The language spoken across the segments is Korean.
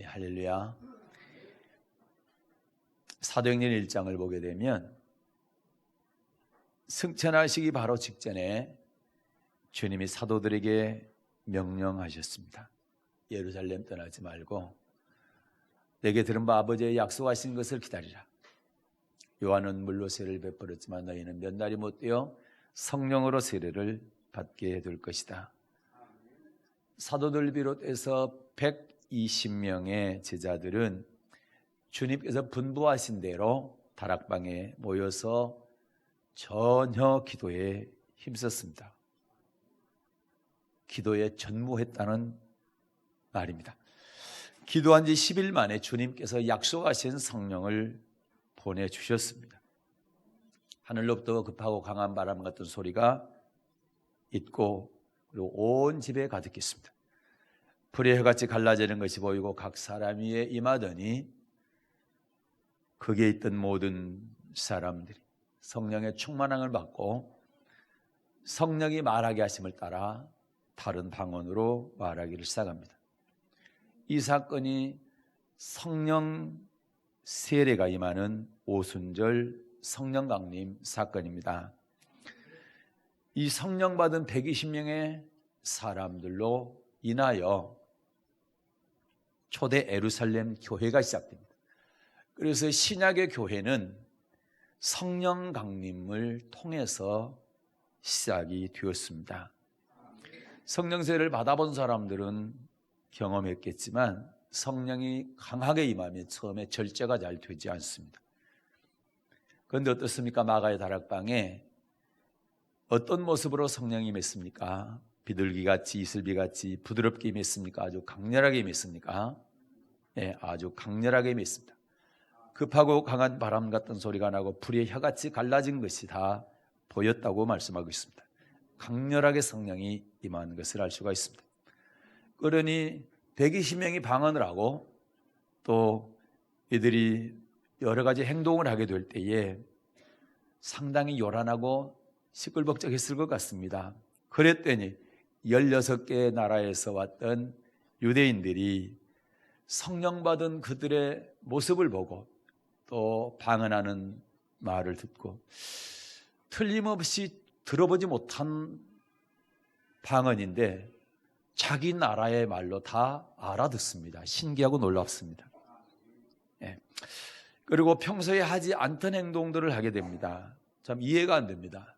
할렐루야. 사도행전 1장을 보게 되면 승천하시기 바로 직전에 주님이 사도들에게 명령하셨습니다. 예루살렘 떠나지 말고 내게 들은 바 아버지의 약속하신 것을 기다리라. 요한은 물로 세례를 베풀었지만 너희는 몇 날이 못 되어 성령으로 세례를 받게 될 것이다. 사도들 비롯해서 120명의 제자들은 주님께서 분부하신 대로 다락방에 모여서 전혀 기도에 힘썼습니다. 기도에 전무했다는 말입니다. 기도한 지 10일 만에 주님께서 약속하신 성령을 보내주셨습니다. 하늘로부터 급하고 강한 바람 같은 소리가 있고 그리고 온 집에 가득했습니다. 불의 혀같이 갈라지는 것이 보이고 각 사람 위에 임하더니 거기에 있던 모든 사람들이 성령의 충만함을 받고 성령이 말하게 하심을 따라 다른 방언으로 말하기를 시작합니다. 이 사건이 성령 세례가 임하는 오순절 성령 강림 사건입니다. 이 성령 받은 120명의 사람들로 인하여 초대 예루살렘 교회가 시작됩니다. 그래서 신약의 교회는 성령 강림을 통해서 시작이 되었습니다. 성령 세례를 받아본 사람들은 경험했겠지만 성령이 강하게 임하면 처음에 절제가 잘 되지 않습니다. 그런데 어떻습니까? 마가의 다락방에 어떤 모습으로 성령이 임했습니까? 비둘기같이 이슬비같이 부드럽게 임했습니까? 아주 강렬하게 임했습니까? 네, 아주 강렬하게 임했습니다. 급하고 강한 바람 같은 소리가 나고 불의 혀같이 갈라진 것이 다 보였다고 말씀하고 있습니다. 강렬하게 성령이 임한 것을 알 수가 있습니다. 그러니 120명이 방언을 하고 또 이들이 여러 가지 행동을 하게 될 때에 상당히 요란하고 시끌벅적했을 것 같습니다. 그랬더니 16개의 나라에서 왔던 유대인들이 성령 받은 그들의 모습을 보고 또 방언하는 말을 듣고 틀림없이 들어보지 못한 방언인데 자기 나라의 말로 다 알아듣습니다. 신기하고 놀랍습니다. 예. 그리고 평소에 하지 않던 행동들을 하게 됩니다. 참 이해가 안 됩니다.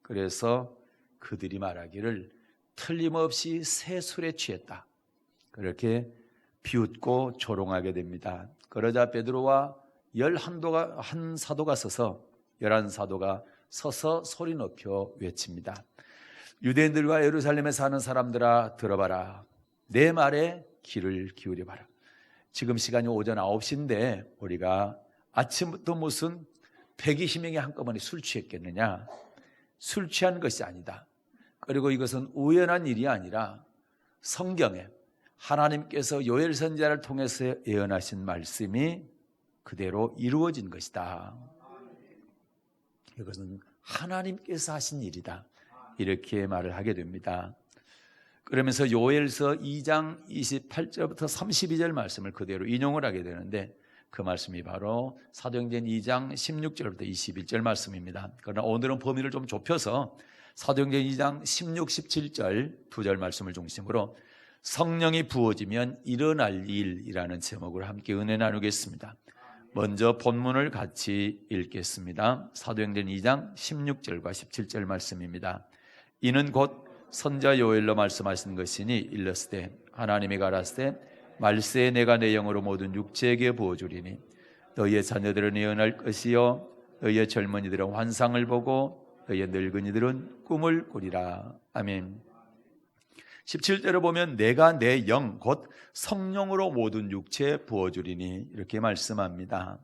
그래서 그들이 말하기를 틀림없이 새 술에 취했다. 그렇게 비웃고 조롱하게 됩니다. 그러자 베드로와 11사도가 서서 11사도가 서서 소리 높여 외칩니다. 유대인들과 예루살렘에 사는 사람들아 들어봐라. 내 말에 귀를 기울여봐라. 지금 시간이 오전 9시인데 우리가 아침부터 무슨 120명이 한꺼번에 술 취했겠느냐? 술 취한 것이 아니다. 그리고 이것은 우연한 일이 아니라 성경에 하나님께서 요엘 선지자를 통해서 예언하신 말씀이 그대로 이루어진 것이다. 이것은 하나님께서 하신 일이다. 이렇게 말을 하게 됩니다. 그러면서 요엘서 2장 28절부터 32절 말씀을 그대로 인용을 하게 되는데 그 말씀이 바로 사도행전 2장 16절부터 21절 말씀입니다. 그러나 오늘은 범위를 좀 좁혀서 사도행전 2장 16, 17절 두 절 말씀을 중심으로 성령이 부어지면 일어날 일이라는 제목으로 함께 은혜 나누겠습니다. 먼저 본문을 같이 읽겠습니다. 사도행전 2장 16절과 17절 말씀입니다. 이는 곧 선자 요엘로 말씀하신 것이니 일렀으되 하나님이 가라사대 말세에 내가 내 영으로 모든 육체에게 부어주리니 너희의 자녀들은 예언할 것이요 너희의 젊은이들은 환상을 보고 너희의 늙은이들은 꿈을 꾸리라. 아멘. 17절을 보면 내가 내 영 곧 성령으로 모든 육체에 부어주리니 이렇게 말씀합니다.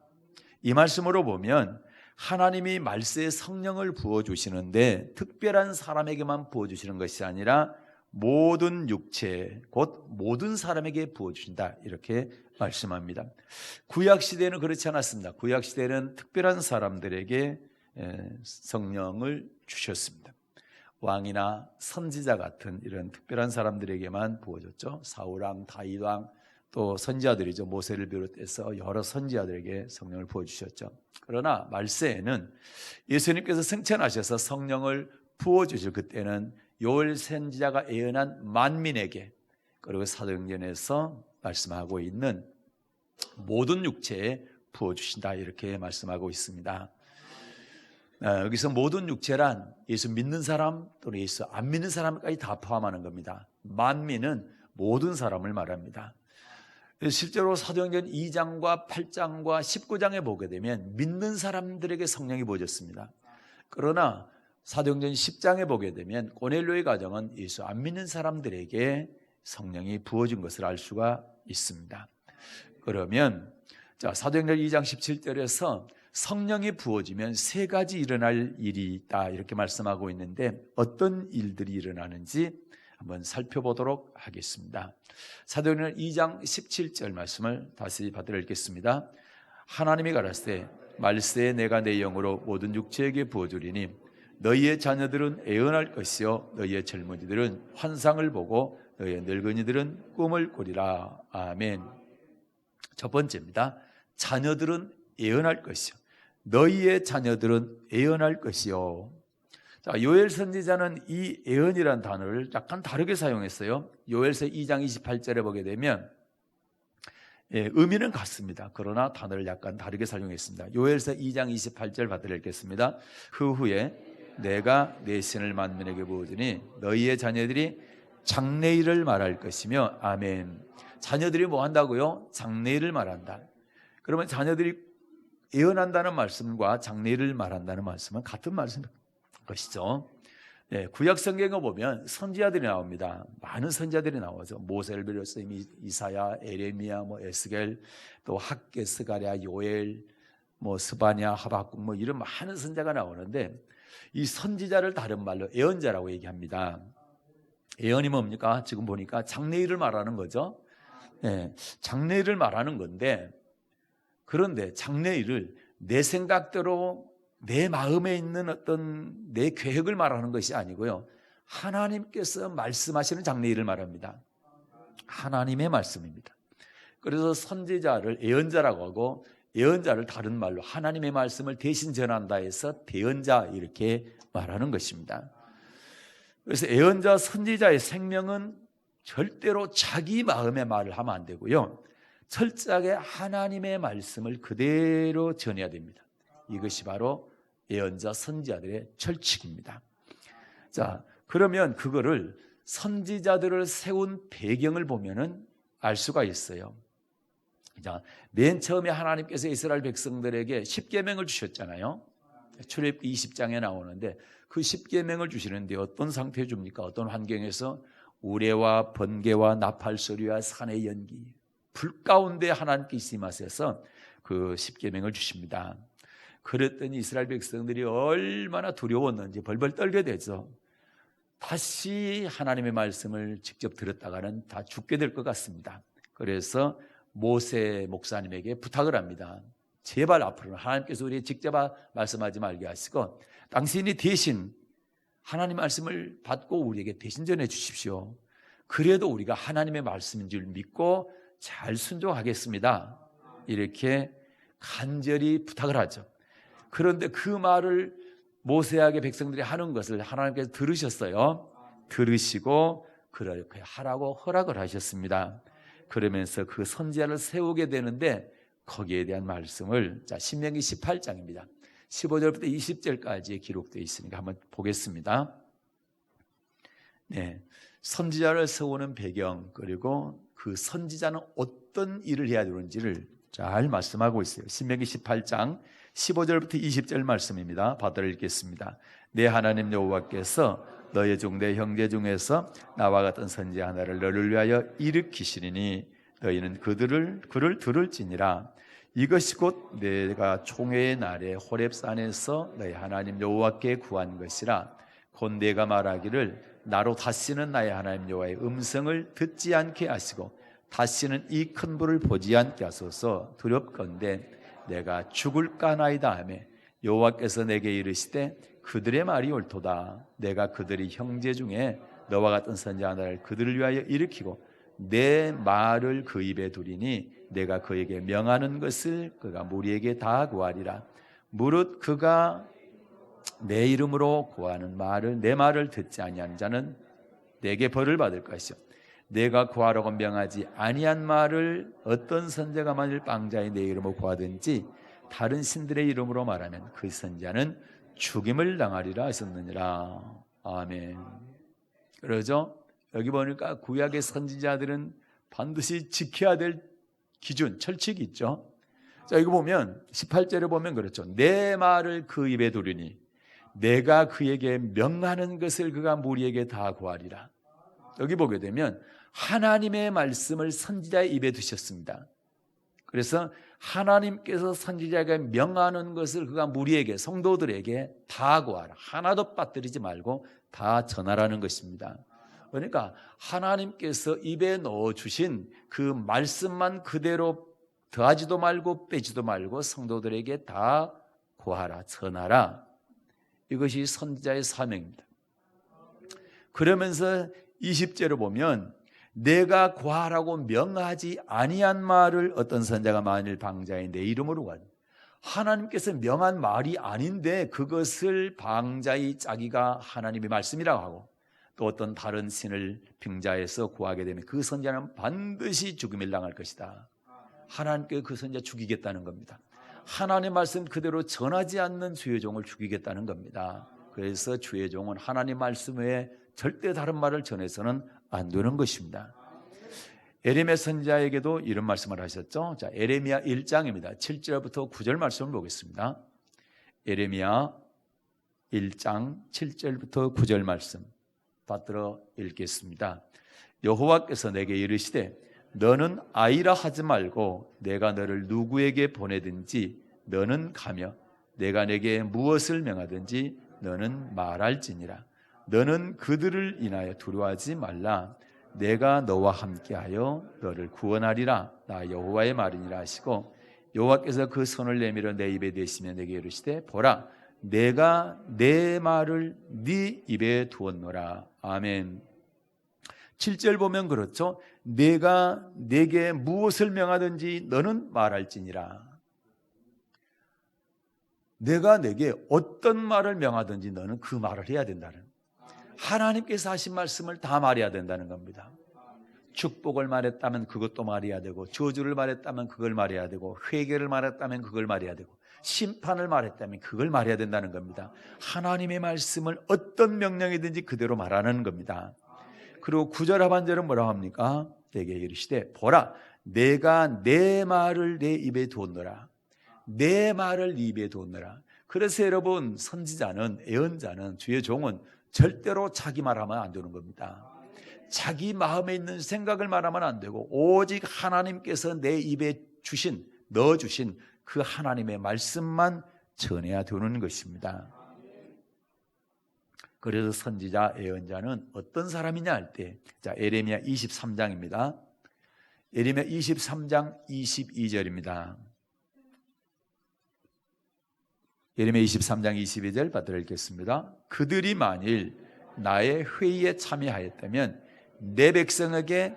이 말씀으로 보면 하나님이 말세에 성령을 부어주시는데 특별한 사람에게만 부어주시는 것이 아니라 모든 육체 곧 모든 사람에게 부어주신다 이렇게 말씀합니다. 구약시대는 그렇지 않았습니다. 구약시대는 특별한 사람들에게 성령을 주셨습니다. 왕이나 선지자 같은 이런 특별한 사람들에게만 부어줬죠. 사울왕, 다윗왕, 또 선지자들이죠. 모세를 비롯해서 여러 선지자들에게 성령을 부어주셨죠. 그러나 말세에는 예수님께서 승천하셔서 성령을 부어주실 그때는 요엘 선지자가 예언한 만민에게, 그리고 사도행전에서 말씀하고 있는 모든 육체에 부어주신다, 이렇게 말씀하고 있습니다. 여기서 모든 육체란 예수 믿는 사람 또는 예수 안 믿는 사람까지 다 포함하는 겁니다. 만민은 모든 사람을 말합니다. 실제로 사도행전 2장과 8장과 19장에 보게 되면 믿는 사람들에게 성령이 부어졌습니다. 그러나 사도행전 10장에 보게 되면 고넬료의 가정은 예수 안 믿는 사람들에게 성령이 부어진 것을 알 수가 있습니다. 그러면 사도행전 2장 17절에서 성령이 부어지면 세 가지 일어날 일이 있다, 이렇게 말씀하고 있는데 어떤 일들이 일어나는지 한번 살펴보도록 하겠습니다. 사도행전 2장 17절 말씀을 다시 받들어 읽겠습니다. 하나님이 가라사대 말세에 내가 내 영으로 모든 육체에게 부어주리니 너희의 자녀들은 애언할 것이요 너희의 젊은이들은 환상을 보고 너희의 늙은이들은 꿈을 꾸리라. 아멘. 첫 번째입니다. 자녀들은 애언할 것이요 너희의 자녀들은 애언할 것이요. 자, 요엘 선지자는 이 애언이라는 단어를 약간 다르게 사용했어요. 요엘서 2장 28절에 보게 되면 의미는 같습니다. 그러나 단어를 약간 다르게 사용했습니다. 요엘서 2장 28절 받들어 읽겠습니다. 그 후에 내가 내 신을 만민에게 부어주니 너희의 자녀들이 장래일을 말할 것이며. 아멘. 자녀들이 뭐 한다고요? 장래일을 말한다. 그러면 자녀들이 예언한다는 말씀과 장래일을 말한다는 말씀은 같은 말씀 것이죠. 구약 성경에 보면 선지자들이 나옵니다. 많은 선지자들이 나오죠. 모세를 비롯해서 이사야, 에레미야, 에스겔, 또 학개, 스가랴, 요엘, 스바냐, 하박국 이런 많은 선지자가 나오는데 이 선지자를 다른 말로 예언자라고 얘기합니다. 예언이 뭡니까? 지금 보니까 장래일을 말하는 거죠. 장래일을 말하는 건데, 그런데 장래일을 내 생각대로 내 마음에 있는 어떤 내 계획을 말하는 것이 아니고요, 하나님께서 말씀하시는 장래일을 말합니다. 하나님의 말씀입니다. 그래서 선지자를 예언자라고 하고 예언자를 다른 말로 하나님의 말씀을 대신 전한다 해서 대언자, 이렇게 말하는 것입니다. 그래서 예언자, 선지자의 생명은 절대로 자기 마음의 말을 하면 안 되고요, 철저하게 하나님의 말씀을 그대로 전해야 됩니다. 이것이 바로 예언자, 선지자들의 철칙입니다. 자, 그러면 그거를 선지자들을 세운 배경을 보면은 알 수가 있어요. 자, 맨 처음에 하나님께서 이스라엘 백성들에게 10계명을 주셨잖아요. 출애굽기 20장에 나오는데 그 10계명을 주시는데 어떤 상태에 줍니까? 어떤 환경에서? 우레와 번개와 나팔 소리와 산의 연기, 불 가운데 하나님께서 임하셔서 그 10계명을 주십니다. 그랬더니 이스라엘 백성들이 얼마나 두려웠는지 벌벌 떨게 되죠. 다시 하나님의 말씀을 직접 들었다가는 다 죽게 될 것 같습니다. 그래서 모세 목사님에게 부탁을 합니다. 제발 앞으로는 하나님께서 우리에게 직접 말씀하지 말게 하시고 당신이 대신 하나님 말씀을 받고 우리에게 대신 전해 주십시오. 그래도 우리가 하나님의 말씀인 줄 믿고 잘 순종하겠습니다. 이렇게 간절히 부탁을 하죠. 그런데 그 말을 모세에게 백성들이 하는 것을 하나님께서 들으셨어요. 들으시고 그렇게 하라고 허락을 하셨습니다. 그러면서 그 선지자를 세우게 되는데 거기에 대한 말씀을 신명기 18장입니다. 15절부터 20절까지 기록되어 있으니까 한번 보겠습니다. 선지자를 세우는 배경, 그리고 그 선지자는 어떤 일을 해야 되는지를 잘 말씀하고 있어요. 신명기 18장 15절부터 20절 말씀입니다. 받들어 읽겠습니다. 내 하나님 여호와께서 너의 종 내 형제 중에서 나와 같은 선지자 하나를 너를 위하여 일으키시리니 너희는 그를 들을지니라. 이것이 곧 내가 총회의 날에 호렙산에서 너희 하나님 여호와께 구한 것이라. 곧 내가 말하기를 나로 다시는 나의 하나님 여호와의 음성을 듣지 않게 하시고 다시는 이 큰 불을 보지 않게 하소서. 두렵건대 내가 죽을까나이다 하며 여호와께서 내게 이르시되 그들의 말이 옳도다. 내가 그들이 형제 중에 너와 같은 선지자 하나를 그들을 위하여 일으키고 내 말을 그 입에 두리니 내가 그에게 명하는 것을 그가 무리에게 다 구하리라. 무릇 그가 내 이름으로 구하는 말을 내 말을 듣지 아니하는 자는 내게 벌을 받을 것이요 내가 구하라고 명하지 아니한 말을 어떤 선지자가 만일 방자의 내 이름으로 구하든지 다른 신들의 이름으로 말하면 그 선지자는 죽임을 당하리라 하셨느니라. 아멘. 그러죠? 여기 보니까 구약의 선지자들은 반드시 지켜야 될 기준, 철칙이 있죠. 자, 이거 보면 18절에 보면 그렇죠. 내 말을 그 입에 두리니 내가 그에게 명하는 것을 그가 무리에게 다 구하리라. 여기 보게 되면 하나님의 말씀을 선지자의 입에 두셨습니다. 그래서 하나님께서 선지자에게 명하는 것을 그가 무리에게, 성도들에게 다 구하라. 하나도 빠뜨리지 말고 다 전하라는 것입니다. 그러니까 하나님께서 입에 넣어주신 그 말씀만 그대로 더하지도 말고 빼지도 말고 성도들에게 다 구하라, 전하라. 이것이 선지자의 사명입니다. 그러면서 20절을 보면 내가 구하라고 명하지 아니한 말을 어떤 선지자가 만일 방자의 내 이름으로 구하니 하나님께서 명한 말이 아닌데 그것을 방자의 자기가 하나님의 말씀이라고 하고 또 어떤 다른 신을 빙자해서 구하게 되면 그 선지자는 반드시 죽임을 당할 것이다. 하나님께 그 선지자 죽이겠다는 겁니다. 하나님의 말씀 그대로 전하지 않는 주의 종을 죽이겠다는 겁니다. 그래서 주의 종은 하나님 말씀 외에 절대 다른 말을 전해서는 안 되는 것입니다. 에레미야 선지자에게도 이런 말씀을 하셨죠. 자, 에레미야 1장입니다. 7절부터 9절 말씀을 보겠습니다. 에레미야 1장 7절부터 9절 말씀 받들어 읽겠습니다. 여호와께서 내게 이르시되 너는 아이라 하지 말고 내가 너를 누구에게 보내든지 너는 가며 내가 내게 무엇을 명하든지 너는 말할지니라. 너는 그들을 인하여 두려워하지 말라. 내가 너와 함께하여 너를 구원하리라. 나 여호와의 말이니라 하시고 여호와께서 그 손을 내밀어 내 입에 대시며 내게 이르시되 보라 내가 내 말을 네 입에 두었노라. 아멘. 7절 보면 그렇죠. 내가 내게 무엇을 명하든지 너는 말할지니라. 내가 내게 어떤 말을 명하든지 너는 그 말을 해야 된다는, 하나님께서 하신 말씀을 다 말해야 된다는 겁니다. 축복을 말했다면 그것도 말해야 되고, 저주를 말했다면 그걸 말해야 되고, 회개를 말했다면 그걸 말해야 되고, 심판을 말했다면 그걸 말해야 된다는 겁니다. 하나님의 말씀을 어떤 명령이든지 그대로 말하는 겁니다. 그리고 9절 하반절은 뭐라고 합니까? 내게 이르시되 보라 내가 내 말을 내 입에 두었노라. 내 말을 네 입에 두었노라. 그래서 여러분, 선지자는, 예언자는, 주의 종은 절대로 자기 말하면 안 되는 겁니다. 자기 마음에 있는 생각을 말하면 안 되고 오직 하나님께서 내 입에 주신, 넣어주신 그 하나님의 말씀만 전해야 되는 것입니다. 그래서 선지자, 예언자는 어떤 사람이냐 할 때, 자, 에레미야 23장입니다. 에레미야 23장 22절입니다. 에레미야 23장 22절 받들어 읽겠습니다. 그들이 만일 나의 회의에 참여하였다면 내 백성에게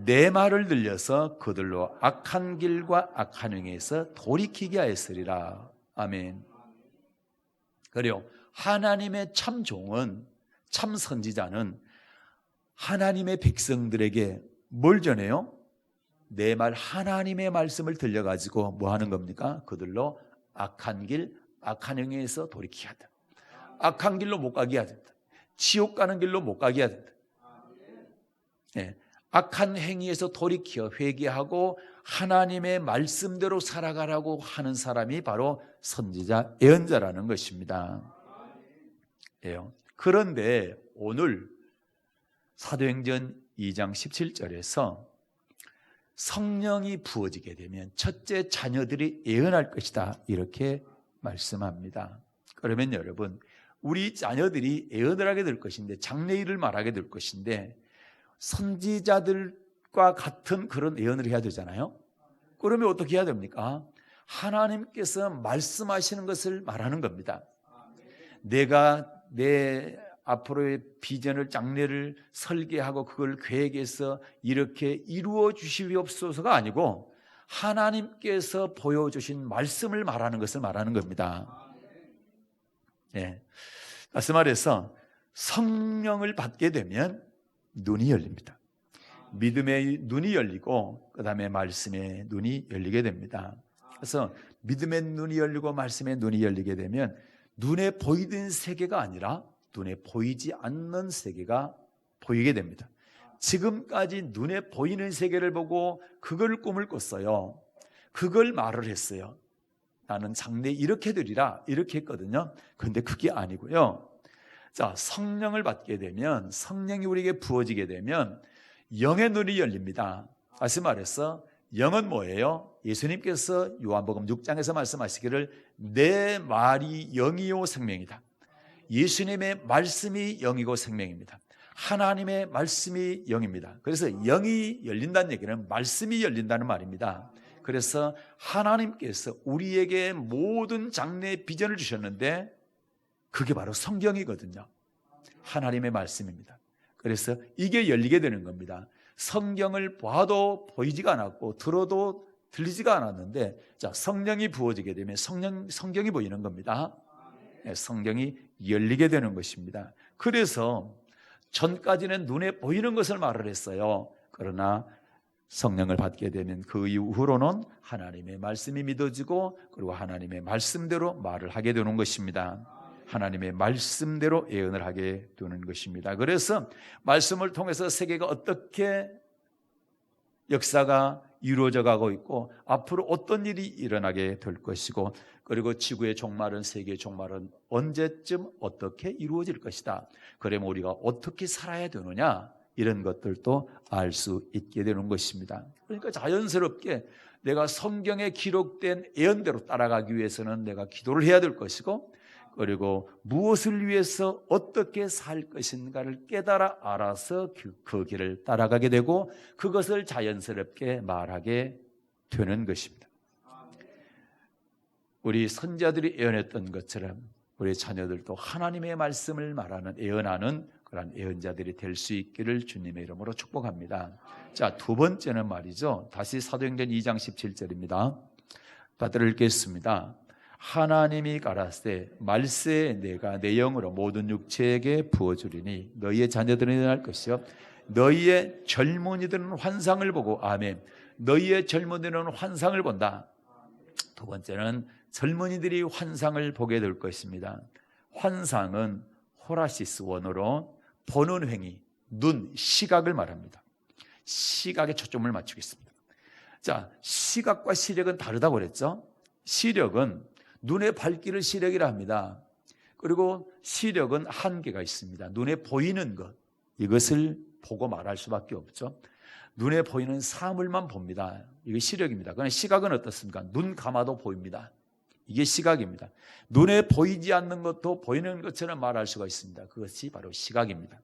내 말을 들려서 그들로 악한 길과 악한 행위에서 돌이키게 하였으리라. 아멘. 그래요. 하나님의 참 종은, 참 선지자는 하나님의 백성들에게 뭘 전해요? 내 말, 하나님의 말씀을 들려가지고 뭐 하는 겁니까? 그들로 악한 길, 악한 행위에서 돌이키게 하다. 악한 길로 못 가게 해야 된다. 지옥 가는 길로 못 가게 해야 된다. 네. 악한 행위에서 돌이켜 회개하고 하나님의 말씀대로 살아가라고 하는 사람이 바로 선지자, 예언자라는 것입니다. 그런데 오늘 사도행전 2장 17절에서 성령이 부어지게 되면 첫째 자녀들이 예언할 것이다, 이렇게 말씀합니다. 그러면 여러분, 우리 자녀들이 예언을 하게 될 것인데, 장래일을 말하게 될 것인데 선지자들과 같은 그런 예언을 해야 되잖아요. 그러면 어떻게 해야 됩니까? 하나님께서 말씀하시는 것을 말하는 겁니다. 내가 내 앞으로의 비전을 장래를 설계하고 그걸 계획해서 이렇게 이루어 주시옵소서가 아니고 하나님께서 보여주신 말씀을 말하는 것을 말하는 겁니다. 예. 다시 말해서 성령을 받게 되면 눈이 열립니다. 믿음의 눈이 열리고 그 다음에 말씀의 눈이 열리게 됩니다. 그래서 믿음의 눈이 열리고 말씀의 눈이 열리게 되면 눈에 보이던 세계가 아니라 눈에 보이지 않는 세계가 보이게 됩니다. 지금까지 눈에 보이는 세계를 보고 그걸 꿈을 꿨어요. 그걸 말을 했어요. 나는 장래 이렇게 되리라 이렇게 했거든요. 그런데 그게 아니고요. 자, 성령을 받게 되면, 성령이 우리에게 부어지게 되면 영의 눈이 열립니다. 다시 말해서 영은 뭐예요? 예수님께서 요한복음 6장에서 말씀하시기를 내 말이 영이요 생명이다. 예수님의 말씀이 영이고 생명입니다. 하나님의 말씀이 영입니다. 그래서 영이 열린다는 얘기는 말씀이 열린다는 말입니다. 그래서 하나님께서 우리에게 모든 장래의 비전을 주셨는데 그게 바로 성경이거든요. 하나님의 말씀입니다. 그래서 이게 열리게 되는 겁니다. 성경을 봐도 보이지가 않았고 들어도 들리지가 않았는데 자, 성령이 부어지게 되면 성경이 보이는 겁니다. 성경이 열리게 되는 것입니다. 그래서 전까지는 눈에 보이는 것을 말을 했어요. 그러나 성령을 받게 되면 그 이후로는 하나님의 말씀이 믿어지고 그리고 하나님의 말씀대로 말을 하게 되는 것입니다. 하나님의 말씀대로 예언을 하게 되는 것입니다. 그래서 말씀을 통해서 세계가 어떻게 역사가 이루어져 가고 있고 앞으로 어떤 일이 일어나게 될 것이고 그리고 지구의 종말은 세계의 종말은 언제쯤 어떻게 이루어질 것이다. 그러면 우리가 어떻게 살아야 되느냐 이런 것들도 알 수 있게 되는 것입니다. 그러니까 자연스럽게 내가 성경에 기록된 예언대로 따라가기 위해서는 내가 기도를 해야 될 것이고 그리고 무엇을 위해서 어떻게 살 것인가를 깨달아 알아서 그 길을 따라가게 되고 그것을 자연스럽게 말하게 되는 것입니다. 우리 선자들이 예언했던 것처럼 우리 자녀들도 하나님의 말씀을 말하는 예언하는 그런 예언자들이 될 수 있기를 주님의 이름으로 축복합니다. 자, 두 번째는 말이죠. 다시 사도행전 2장 17절입니다. 받들어 읽겠습니다. 하나님이 가라사대 말세 내가 내 영으로 모든 육체에게 부어주리니 너희의 자녀들은 일어날 것이요 너희의 젊은이들은 환상을 보고 아멘. 너희의 젊은이들은 환상을 본다. 두 번째는 젊은이들이 환상을 보게 될 것입니다. 환상은 호라시스 원어로 보는 행위, 눈, 시각을 말합니다. 시각에 초점을 맞추겠습니다. 자, 시각과 시력은 다르다고 그랬죠? 시력은 눈의 밝기를 시력이라 합니다. 그리고 시력은 한계가 있습니다. 눈에 보이는 것, 이것을 보고 말할 수밖에 없죠. 눈에 보이는 사물만 봅니다. 이게 시력입니다. 그러나 시각은 어떻습니까? 눈 감아도 보입니다. 이게 시각입니다. 눈에 보이지 않는 것도 보이는 것처럼 말할 수가 있습니다. 그것이 바로 시각입니다.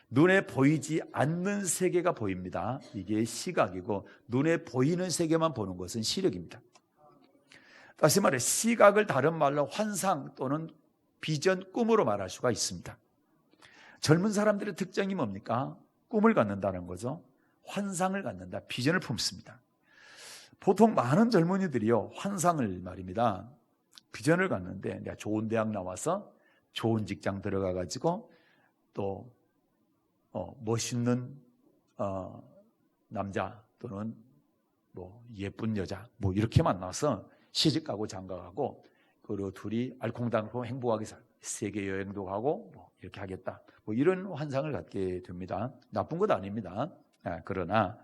눈에 보이지 않는 세계가 보입니다. 이게 시각이고 눈에 보이는 세계만 보는 것은 시력입니다. 다시 말해 시각을 다른 말로 환상 또는 비전, 꿈으로 말할 수가 있습니다. 젊은 사람들의 특징이 뭡니까? 꿈을 갖는다는 거죠. 환상을 갖는다, 비전을 품습니다. 보통 많은 젊은이들이요 환상을 말입니다. 비전을 갖는데 내가 좋은 대학 나와서 좋은 직장 들어가 가지고 또 멋있는 남자 또는 뭐 예쁜 여자 뭐 이렇게 만나서 시집가고 장가가고 그리고 둘이 알콩달콩 행복하게 세계 여행도 가고 뭐 이렇게 하겠다. 뭐 이런 환상을 갖게 됩니다. 나쁜 것 아닙니다. 그러나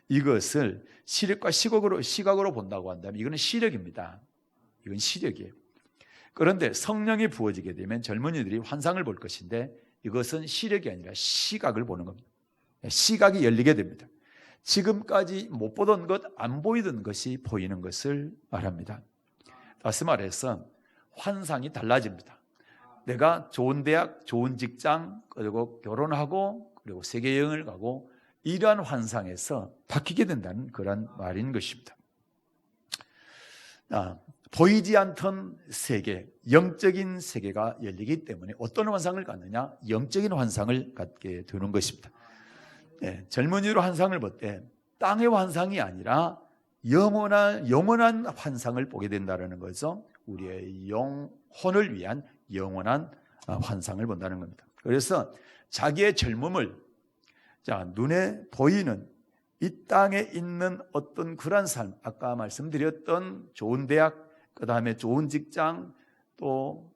이것을 시력과 시각으로 본다고 한다면 이거는 시력입니다. 이건 시력이에요. 그런데 성령이 부어지게 되면 젊은이들이 환상을 볼 것인데 이것은 시력이 아니라 시각을 보는 겁니다. 시각이 열리게 됩니다. 지금까지 못 보던 것, 안 보이던 것이 보이는 것을 말합니다. 다시 말해서 환상이 달라집니다. 내가 좋은 대학, 좋은 직장, 그리고 결혼하고 그리고 세계 여행을 가고 이러한 환상에서 바뀌게 된다는 그런 말인 것입니다. 보이지 않던 세계, 영적인 세계가 열리기 때문에 어떤 환상을 갖느냐? 영적인 환상을 갖게 되는 것입니다. 젊은이로 환상을 볼 때 땅의 환상이 아니라 영원한 환상을 보게 된다는 거죠. 우리의 영혼을 위한 영원한 환상을 본다는 겁니다. 그래서 자기의 젊음을 눈에 보이는 이 땅에 있는 어떤 그런 삶, 아까 말씀드렸던 좋은 대학, 그 다음에 좋은 직장, 또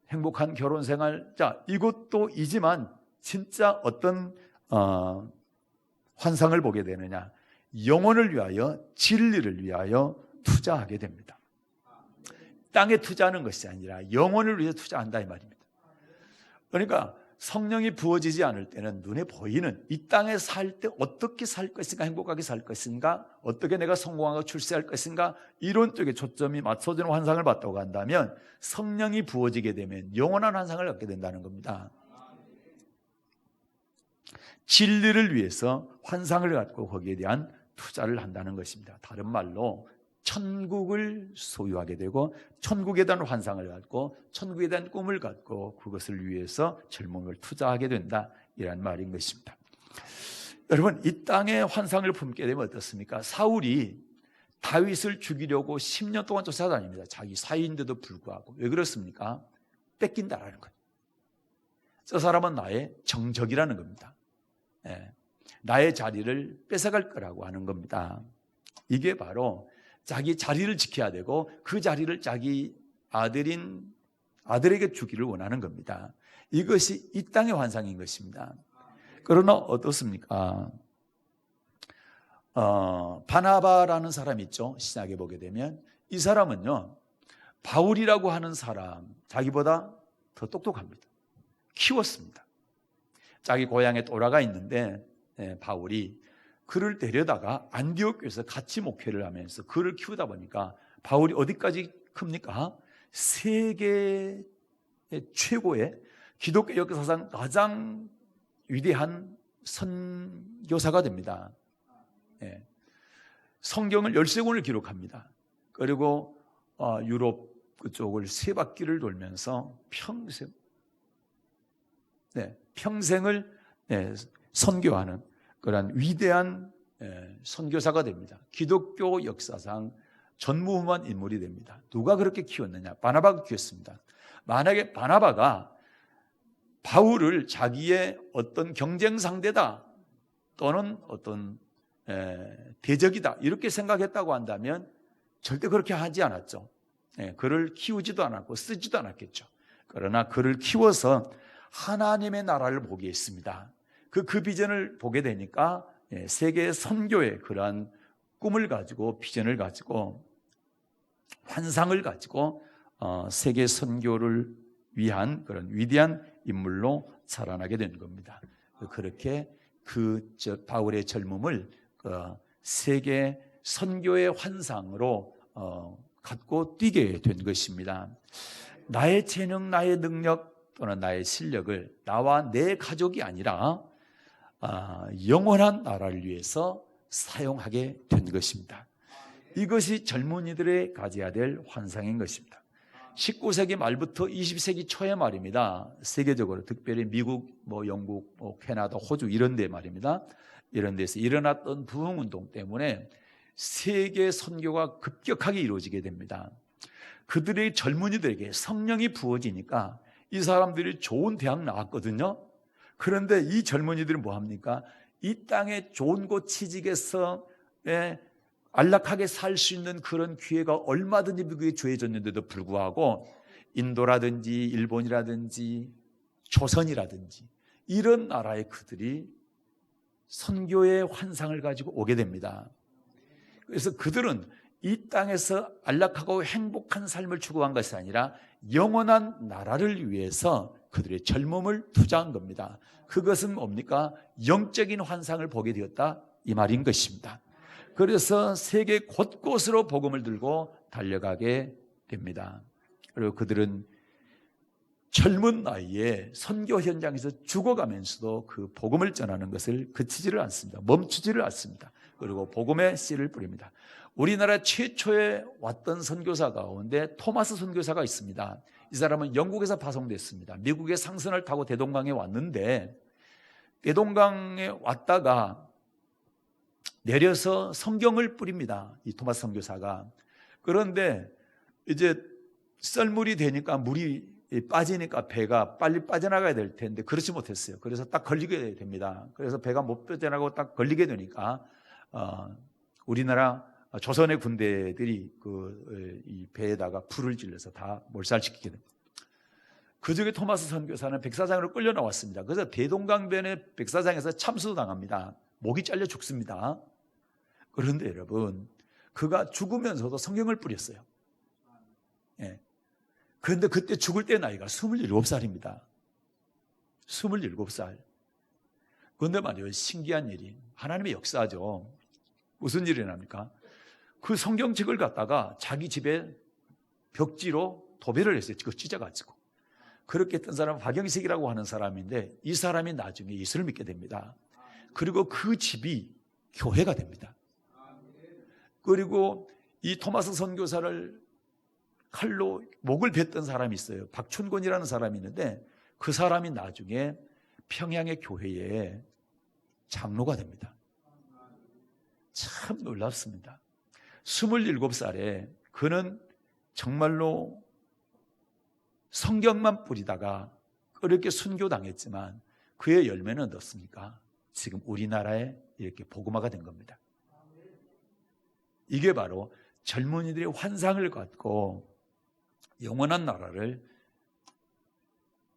행복한 결혼 생활, 이것도 이지만 진짜 어떤 환상을 보게 되느냐? 영혼을 위하여, 진리를 위하여 투자하게 됩니다. 땅에 투자하는 것이 아니라 영혼을 위해 투자한다 이 말입니다. 그러니까 성령이 부어지지 않을 때는 눈에 보이는 이 땅에 살 때 어떻게 살 것인가, 행복하게 살 것인가, 어떻게 내가 성공하고 출세할 것인가, 이런 쪽에 초점이 맞춰지는 환상을 봤다고 한다면 성령이 부어지게 되면 영원한 환상을 갖게 된다는 겁니다. 진리를 위해서 환상을 갖고 거기에 대한 투자를 한다는 것입니다. 다른 말로 천국을 소유하게 되고 천국에 대한 환상을 갖고 천국에 대한 꿈을 갖고 그것을 위해서 젊음을 투자하게 된다, 이란 말인 것입니다. 여러분, 이 땅의 환상을 품게 되면 어떻습니까? 사울이 다윗을 죽이려고 10년 동안 쫓아다닙니다. 자기 사위인데도 불구하고. 왜 그렇습니까? 뺏긴다라는 거예요. 저 사람은 나의 정적이라는 겁니다. 나의 자리를 뺏어갈 거라고 하는 겁니다. 이게 바로 자기 자리를 지켜야 되고 그 자리를 자기 아들에게 주기를 원하는 겁니다. 이것이 이 땅의 환상인 것입니다. 그러나 어떻습니까? 바나바라는 사람이 있죠. 신약에 보게 되면 이 사람은요, 바울이라고 하는 사람 자기보다 더 똑똑합니다. 키웠습니다. 자기 고향에 또라가 있는데 바울이 그를 데려다가 안디옥 교회에서 같이 목회를 하면서 그를 키우다 보니까 바울이 어디까지 큽니까? 세계 최고의 기독교 역사상 가장 위대한 선교사가 됩니다. 성경을 13권을 기록합니다. 그리고 유럽 그쪽을 3바퀴를 돌면서 평생을 선교하는 그런 위대한 선교사가 됩니다. 기독교 역사상 전무후무한 인물이 됩니다. 누가 그렇게 키웠느냐? 바나바가 키웠습니다. 만약에 바나바가 바울을 자기의 어떤 경쟁 상대다 또는 어떤 대적이다 이렇게 생각했다고 한다면 절대 그렇게 하지 않았죠. 그를 키우지도 않았고 쓰지도 않았겠죠. 그러나 그를 키워서 하나님의 나라를 보게 했습니다. 그 비전을 보게 되니까 세계 선교의 그러한 꿈을 가지고 비전을 가지고 환상을 가지고 세계 선교를 위한 그런 위대한 인물로 자라나게 된 겁니다. 그렇게 바울의 젊음을 세계 선교의 환상으로 갖고 뛰게 된 것입니다. 나의 재능, 나의 능력 또는 나의 실력을 나와 내 가족이 아니라 영원한 나라를 위해서 사용하게 된 것입니다. 이것이 젊은이들의 가져야 될 환상인 것입니다. 19세기 말부터 20세기 초의 말입니다. 세계적으로 특별히 미국, 영국, 캐나다, 호주 이런 데 말입니다. 이런 데서 일어났던 부흥운동 때문에 세계 선교가 급격하게 이루어지게 됩니다. 그들의 젊은이들에게 성령이 부어지니까 이 사람들이 좋은 대학 나왔거든요. 그런데 이 젊은이들은 뭐합니까? 이 땅에 좋은 곳 취직해서 안락하게 살 수 있는 그런 기회가 얼마든지 미국에 주어졌는데도 불구하고 인도라든지 일본이라든지 조선이라든지 이런 나라의 그들이 선교의 환상을 가지고 오게 됩니다. 그래서 그들은 이 땅에서 안락하고 행복한 삶을 추구한 것이 아니라 영원한 나라를 위해서 그들의 젊음을 투자한 겁니다. 그것은 뭡니까? 영적인 환상을 보게 되었다 이 말인 것입니다. 그래서 세계 곳곳으로 복음을 들고 달려가게 됩니다. 그리고 그들은 젊은 나이에 선교 현장에서 죽어가면서도 그 복음을 전하는 것을 그치지를 않습니다. 멈추지를 않습니다. 그리고 복음의 씨를 뿌립니다. 우리나라 최초에 왔던 선교사 가운데 토마스 선교사가 있습니다. 이 사람은 영국에서 파송됐습니다. 미국의 상선을 타고 대동강에 왔는데 대동강에 왔다가 내려서 성경을 뿌립니다. 이 토마스 선교사가. 그런데 이제 썰물이 되니까 물이 빠지니까 배가 빨리 빠져나가야 될 텐데 그렇지 못했어요. 그래서 딱 걸리게 됩니다. 그래서 배가 못 빠져나가고 딱 걸리게 되니까 우리나라 조선의 군대들이 이 배에다가 불을 질러서 다 몰살시키게 됩니다. 그 중에 토마스 선교사는 백사장으로 끌려 나왔습니다. 그래서 대동강변의 백사장에서 참수도 당합니다. 목이 잘려 죽습니다. 그런데 여러분, 그가 죽으면서도 성경을 뿌렸어요. 예. 그런데 그때 죽을 때 나이가 27살입니다. 27살. 그런데 말이에요, 신기한 일이 하나님의 역사죠. 무슨 일이 납니까? 그 성경책을 갖다가 자기 집에 벽지로 도배를 했어요. 그거 찢어가지고. 그렇게 했던 사람은 박영식이라고 하는 사람인데 이 사람이 나중에 예수를 믿게 됩니다. 그리고 그 집이 교회가 됩니다. 그리고 이 토마스 선교사를 칼로 목을 뱉던 사람이 있어요. 박춘곤이라는 사람이 있는데 그 사람이 나중에 평양의 교회에 장로가 됩니다. 참 놀랍습니다. 27살에 그는 정말로 성경만 뿌리다가 그렇게 순교당했지만 그의 열매는 어떻습니까? 지금 우리나라에 이렇게 복음화가 된 겁니다. 이게 바로 젊은이들이 환상을 갖고 영원한 나라를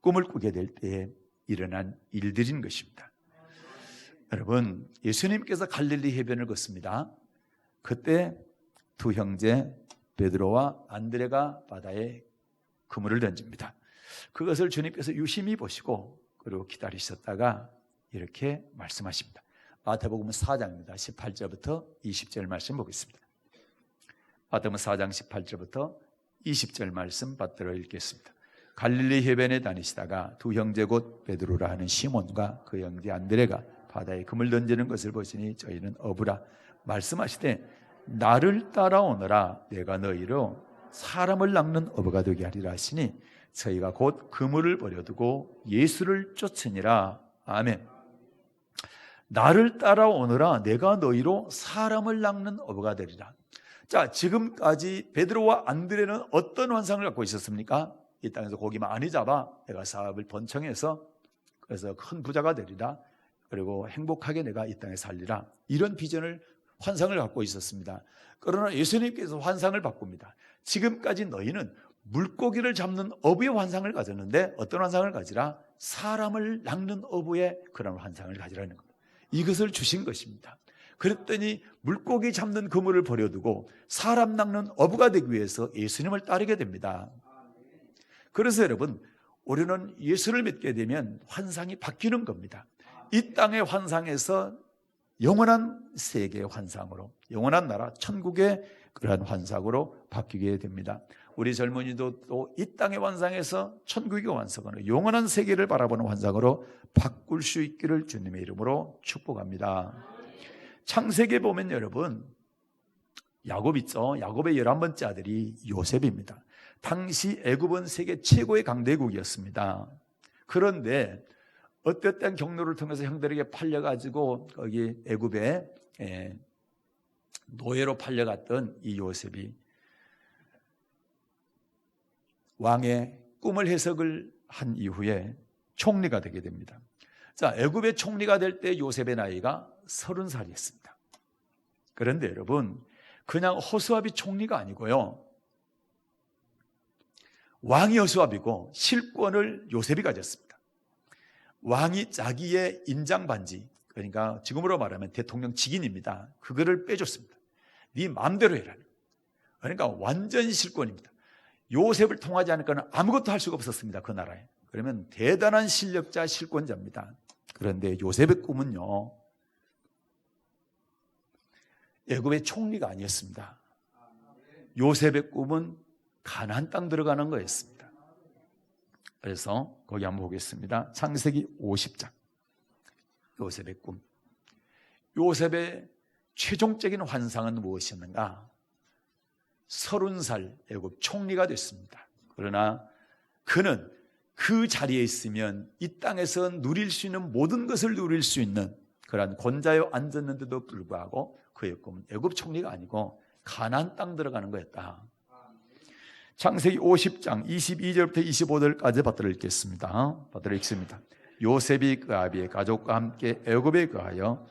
꿈을 꾸게 될 때에 일어난 일들인 것입니다. 여러분, 예수님께서 갈릴리 해변을 걷습니다. 그때 두 형제 베드로와 안드레가 바다에 그물을 던집니다. 그것을 주님께서 유심히 보시고 그리고 기다리셨다가 이렇게 말씀하십니다. 마태복음 4장입니다. 18절부터 20절 말씀 보겠습니다. 마태복음 4장 18절부터 20절 말씀 받들어 읽겠습니다. 갈릴리 해변에 다니시다가 두 형제 곧 베드로라 하는 시몬과 그 형제 안드레가 바다에 그물 던지는 것을 보시니 저희는 어부라 말씀하시되 나를 따라오너라 내가 너희로 사람을 낚는 어부가 되게 하리라 하시니 저희가 곧 그물을 버려두고 예수를 쫓으니라. 아멘. 나를 따라오너라 내가 너희로 사람을 낚는 어부가 되리라. 자, 지금까지 베드로와 안드레는 어떤 환상을 갖고 있었습니까? 이 땅에서 고기 많이 잡아 내가 사업을 번창해서 그래서 큰 부자가 되리라. 그리고 행복하게 내가 이 땅에 살리라. 이런 비전을 환상을 갖고 있었습니다. 그러나 예수님께서 환상을 바꿉니다. 지금까지 너희는 물고기를 잡는 어부의 환상을 가졌는데 어떤 환상을 가지라? 사람을 낚는 어부의 그런 환상을 가지라는 겁니다. 이것을 주신 것입니다. 그랬더니 물고기 잡는 그물을 버려두고 사람 낚는 어부가 되기 위해서 예수님을 따르게 됩니다. 그래서 여러분, 우리는 예수를 믿게 되면 환상이 바뀌는 겁니다. 이 땅의 환상에서 영원한 세계의 환상으로, 영원한 나라 천국의 그러한 환상으로 바뀌게 됩니다. 우리 젊은이도 또 이 땅의 환상에서 천국의 환상으로, 영원한 세계를 바라보는 환상으로 바꿀 수 있기를 주님의 이름으로 축복합니다. 창세기에 보면 여러분, 야곱 있죠. 야곱의 11번째 아들이 요셉입니다. 당시 애굽은 세계 최고의 강대국이었습니다. 그런데 어땠던 경로를 통해서 형들에게 팔려가지고 거기 애굽에 노예로 팔려갔던 이 요셉이 왕의 꿈을 해석을 한 이후에 총리가 되게 됩니다. 자, 애굽의 총리가 될 때 요셉의 나이가 30살이었습니다. 그런데 여러분, 그냥 호수아비 총리가 아니고요, 왕이 호수아비고 실권을 요셉이 가졌습니다. 왕이 자기의 인장 반지, 그러니까 지금으로 말하면 대통령 직인입니다. 그거를 빼줬습니다. 네 마음대로 해라. 그러니까 완전 실권입니다. 요셉을 통하지 않으니까 아무것도 할 수가 없었습니다. 그 나라에. 그러면 대단한 실력자, 실권자입니다. 그런데 요셉의 꿈은요, 애굽의 총리가 아니었습니다. 요셉의 꿈은 가나안 땅 들어가는 거였습니다. 그래서 거기 한번 보겠습니다. 창세기 50장. 요셉의 꿈. 요셉의 최종적인 환상은 무엇이었는가? 30살 애굽 총리가 됐습니다. 그러나 그는 그 자리에 있으면 이 땅에서 누릴 수 있는 모든 것을 누릴 수 있는 그러한 권좌에 앉았는데도 불구하고 그의 꿈은 애굽 총리가 아니고 가나안 땅 들어가는 거였다. 창세기 50장 22절부터 25절까지 받들어 읽겠습니다. 받들어 읽습니다. 요셉이 그 아비의 가족과 함께 애굽에 거하여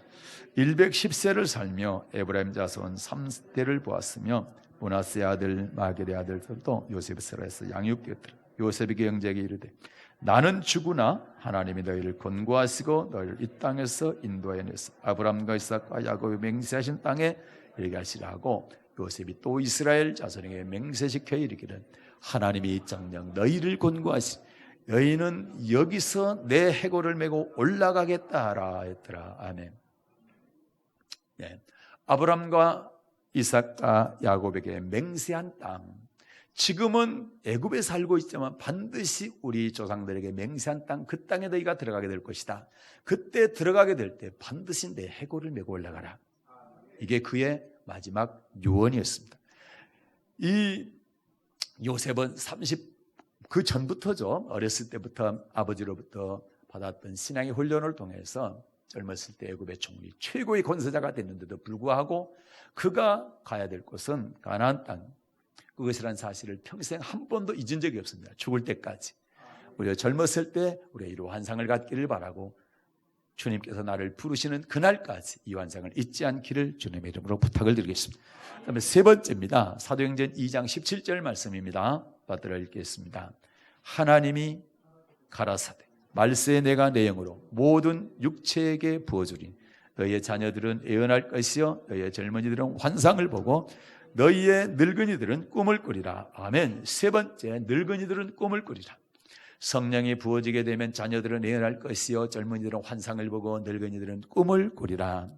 110세를 살며 에브라임 자손 3대를 보았으며 므낫세의 아들 마겔의 아들들도 요셉을 세라에서 양육되었더라. 요셉이 그 형제에게 이르되 나는 죽으나 하나님이 너희를 권고하시고 너희를 이 땅에서 인도하여 내서 아브라함과 이삭과 야곱의 맹세하신 땅에 이르게 하시라 하고 요셉이 또 이스라엘 자손에게 맹세시켜 이르기를 하나님이 정녕 너희를 권고하시 너희는 여기서 내 해골을 메고 올라가겠다 하라 했더라. 아멘. 네. 아브라함과 이삭과 야곱에게 맹세한 땅, 지금은 애굽에 살고 있지만 반드시 우리 조상들에게 맹세한 땅, 그 땅에 너희가 들어가게 될 것이다. 그때 들어가게 될 때 반드시 내 해골을 메고 올라가라. 이게 그의 마지막 유언이었습니다. 이 요셉은 그 전부터죠. 어렸을 때부터 아버지로부터 받았던 신앙의 훈련을 통해서 젊었을 때 애굽의 총리, 최고의 권세자가 됐는데도 불구하고 그가 가야 될 곳은 가나안 땅, 그것이라는 사실을 평생 한 번도 잊은 적이 없습니다. 죽을 때까지. 우리가 젊었을 때 우리가 이런 환상을 갖기를 바라고 주님께서 나를 부르시는 그날까지 이 환상을 잊지 않기를 주님의 이름으로 부탁을 드리겠습니다. 그다음에 세 번째입니다. 사도행전 2장 17절 말씀입니다. 받들어 읽겠습니다. 하나님이 가라사대 말세에 내가 내 영으로 모든 육체에게 부어주리니 너희의 자녀들은 예언할 것이요 너희의 젊은이들은 환상을 보고 너희의 늙은이들은 꿈을 꾸리라. 아멘. 세 번째, 늙은이들은 꿈을 꾸리라. 성령이 부어지게 되면 자녀들은 예언할 것이요 젊은이들은 환상을 보고 늙은이들은 꿈을 꾸리라.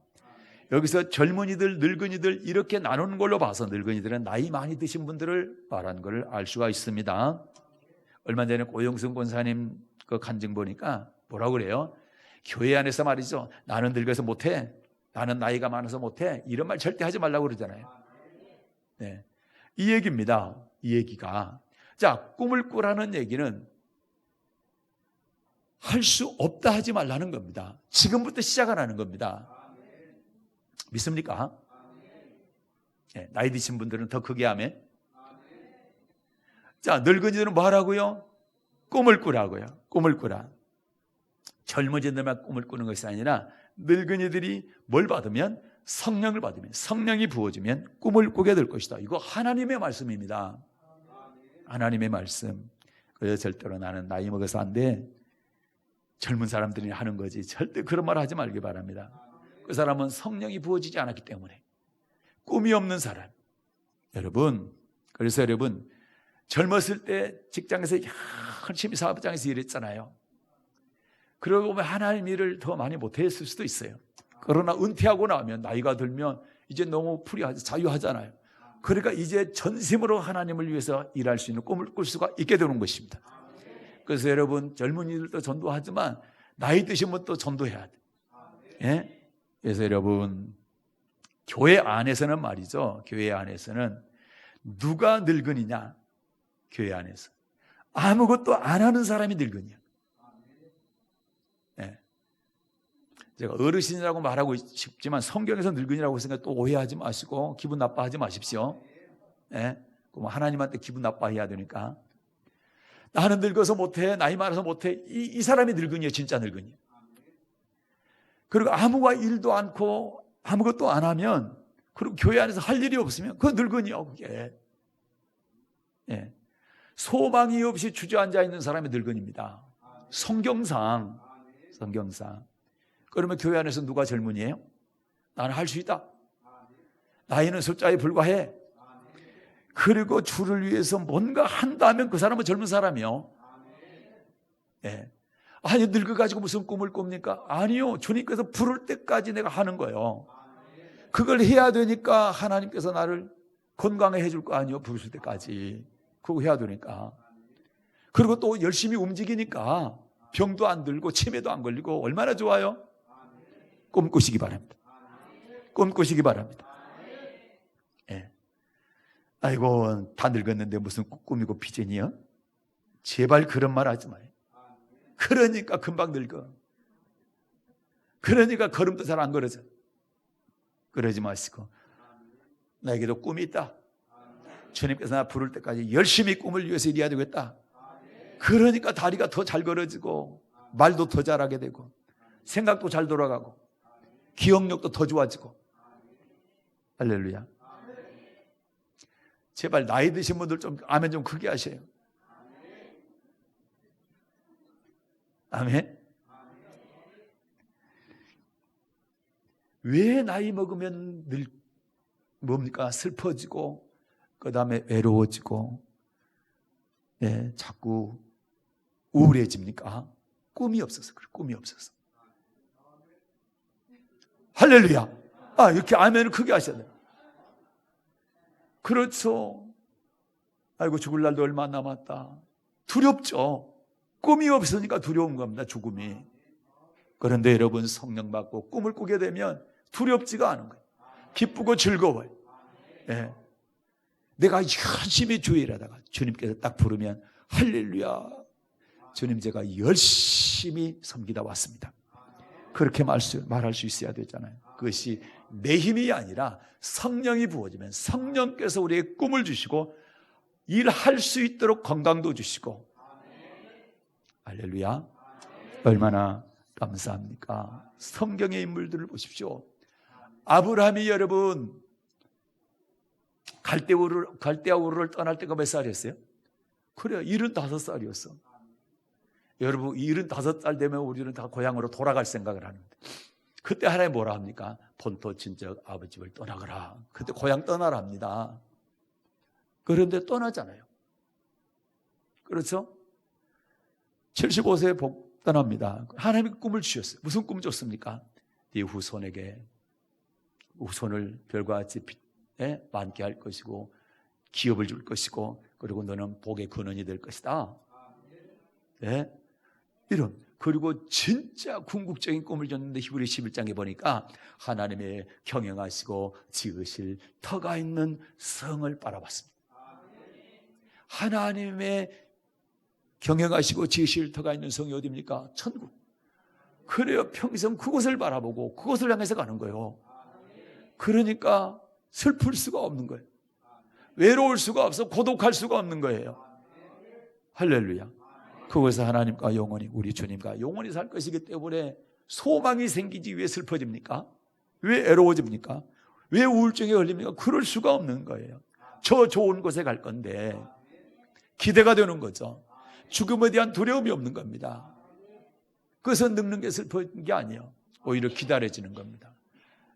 여기서 젊은이들, 늙은이들 이렇게 나누는 걸로 봐서 늙은이들은 나이 많이 드신 분들을 말한 걸 알 수가 있습니다. 얼마 전에 고영승 권사님 그 간증 보니까 뭐라고 그래요? 교회 안에서 말이죠. 나는 늙어서 못해. 나는 나이가 많아서 못해. 이런 말 절대 하지 말라고 그러잖아요. 네. 이 얘기입니다. 이 얘기가. 자, 꿈을 꾸라는 얘기는 할 수 없다 하지 말라는 겁니다. 지금부터 시작하라는 겁니다. 믿습니까? 네, 나이 드신 분들은 더 크게 하면. 자, 늙은이들은 뭐 하라고요? 꿈을 꾸라고요. 꿈을 꾸라. 젊은이들만 꿈을 꾸는 것이 아니라 늙은이들이 뭘 받으면? 성령을 받으면, 성령이 부어지면 꿈을 꾸게 될 것이다. 이거 하나님의 말씀입니다. 하나님의 말씀. 그래서 절대로 나는 나이 먹어서 안 돼. 젊은 사람들이 하는 거지. 절대 그런 말 하지 말기 바랍니다. 그 사람은 성령이 부어지지 않았기 때문에. 꿈이 없는 사람. 여러분, 그래서 여러분, 젊었을 때 직장에서 열심히 사업장에서 일했잖아요. 그러고 보면 하나님 일을 더 많이 못했을 수도 있어요. 그러나 은퇴하고 나면 나이가 들면 이제 너무 자유하잖아요. 그러니까 이제 전심으로 하나님을 위해서 일할 수 있는 꿈을 꿀 수가 있게 되는 것입니다. 그래서 여러분 젊은이들도 전도하지만 나이 드신 분도 전도해야 돼. 예? 그래서 여러분 교회 안에서는 말이죠. 교회 안에서는 누가 늙은이냐? 교회 안에서 아무것도 안 하는 사람이 늙은이야. 예. 제가 어르신이라고 말하고 싶지만 성경에서 늙은이라고 했으니까 또 오해하지 마시고 기분 나빠하지 마십시오. 예? 그럼 하나님한테 기분 나빠해야 되니까. 나는 늙어서 못해, 나이 많아서 못해. 이 사람이 늙은이에요. 진짜 늙은이. 그리고 아무가 일도 않고 아무것도 안 하면, 그리고 교회 안에서 할 일이 없으면 그건 늙은이요. 그게. 예. 소망이 없이 주저앉아 있는 사람이 늙은입니다. 성경상. 그러면 교회 안에서 누가 젊은이에요? 나는 할 수 있다. 나이는 숫자에 불과해. 그리고 주를 위해서 뭔가 한다면 그 사람은 젊은 사람이요. 예. 아니 늙어가지고 무슨 꿈을 꿉니까? 아니요. 주님께서 부를 때까지 내가 하는 거예요. 그걸 해야 되니까 하나님께서 나를 건강해 해줄 거 아니요. 부르실 때까지. 그거 해야 되니까. 그리고 또 열심히 움직이니까 병도 안 들고 치매도 안 걸리고 얼마나 좋아요? 꿈꾸시기 바랍니다. 꿈꾸시기 바랍니다. 예. 아이고 다 늙었는데 무슨 꿈이고 비전이야? 제발 그런 말 하지 마요. 그러니까 금방 늙어. 그러니까 걸음도 잘 안 걸어져. 그러지 마시고 나에게도 꿈이 있다. 주님께서 나 부를 때까지 열심히 꿈을 위해서 일해야 되겠다. 그러니까 다리가 더 잘 걸어지고 말도 더 잘하게 되고 생각도 잘 돌아가고 기억력도 더 좋아지고. 할렐루야. 제발 나이 드신 분들 좀 아멘 좀 크게 하세요. 아멘. 왜 나이 먹으면 늘 뭡니까? 슬퍼지고 그 다음에 외로워지고 자꾸 우울해집니까? 꿈이 없어서 그래. 꿈이 없어서. 할렐루야. 이렇게 아멘을 크게 하셔야 돼요. 그렇죠. 아이고 죽을 날도 얼마 남았다. 두렵죠. 꿈이 없으니까 두려운 겁니다. 죽음이. 그런데 여러분 성령 받고 꿈을 꾸게 되면 두렵지가 않은 거예요. 기쁘고 즐거워요. 내가 열심히 주일하다가 주님께서 딱 부르면 할렐루야. 주님 제가 열심히 섬기다 왔습니다. 그렇게 말할 수 있어야 되잖아요. 그것이 내 힘이 아니라 성령이 부어지면 성령께서 우리에게 꿈을 주시고 일할 수 있도록 건강도 주시고. 할렐루야. 얼마나 감사합니까? 성경의 인물들을 보십시오. 아브라함이 여러분 갈대아우르를 떠날 때가 몇 살이었어요? 그래요. 75살이었어. 여러분 75살 되면 우리는 다 고향으로 돌아갈 생각을 하는데 그때 하나님 뭐라 합니까? 본토 친척 아버집을 떠나거라. 그때 고향 떠나라 합니다. 그런데 떠나잖아요. 그렇죠? 75세에 떠납니다. 하나님이 꿈을 주셨어요. 무슨 꿈 줬습니까? 네 후손에게 후손을 별과 같이 많게 할 것이고 기업을 줄 것이고 그리고 너는 복의 근원이 될 것이다. 이런. 그리고 진짜 궁극적인 꿈을 줬는데 히브리 11장에 보니까 하나님의 경영하시고 지으실 터가 있는 성을 바라봤습니다. 하나님의 경영하시고 지으실 터가 있는 성이 어디입니까? 천국. 그래요. 평생 그곳을 바라보고 그곳을 향해서 가는 거예요. 그러니까 슬플 수가 없는 거예요. 외로울 수가 없어. 고독할 수가 없는 거예요. 할렐루야. 그곳에서 하나님과 영원히 우리 주님과 영원히 살 것이기 때문에 소망이 생기지 왜 슬퍼집니까? 왜 애로워집니까? 왜 우울증에 걸립니까? 그럴 수가 없는 거예요. 저 좋은 곳에 갈 건데 기대가 되는 거죠. 죽음에 대한 두려움이 없는 겁니다. 그래서 늙는 게 슬픈 게 아니에요. 오히려 기다려지는 겁니다.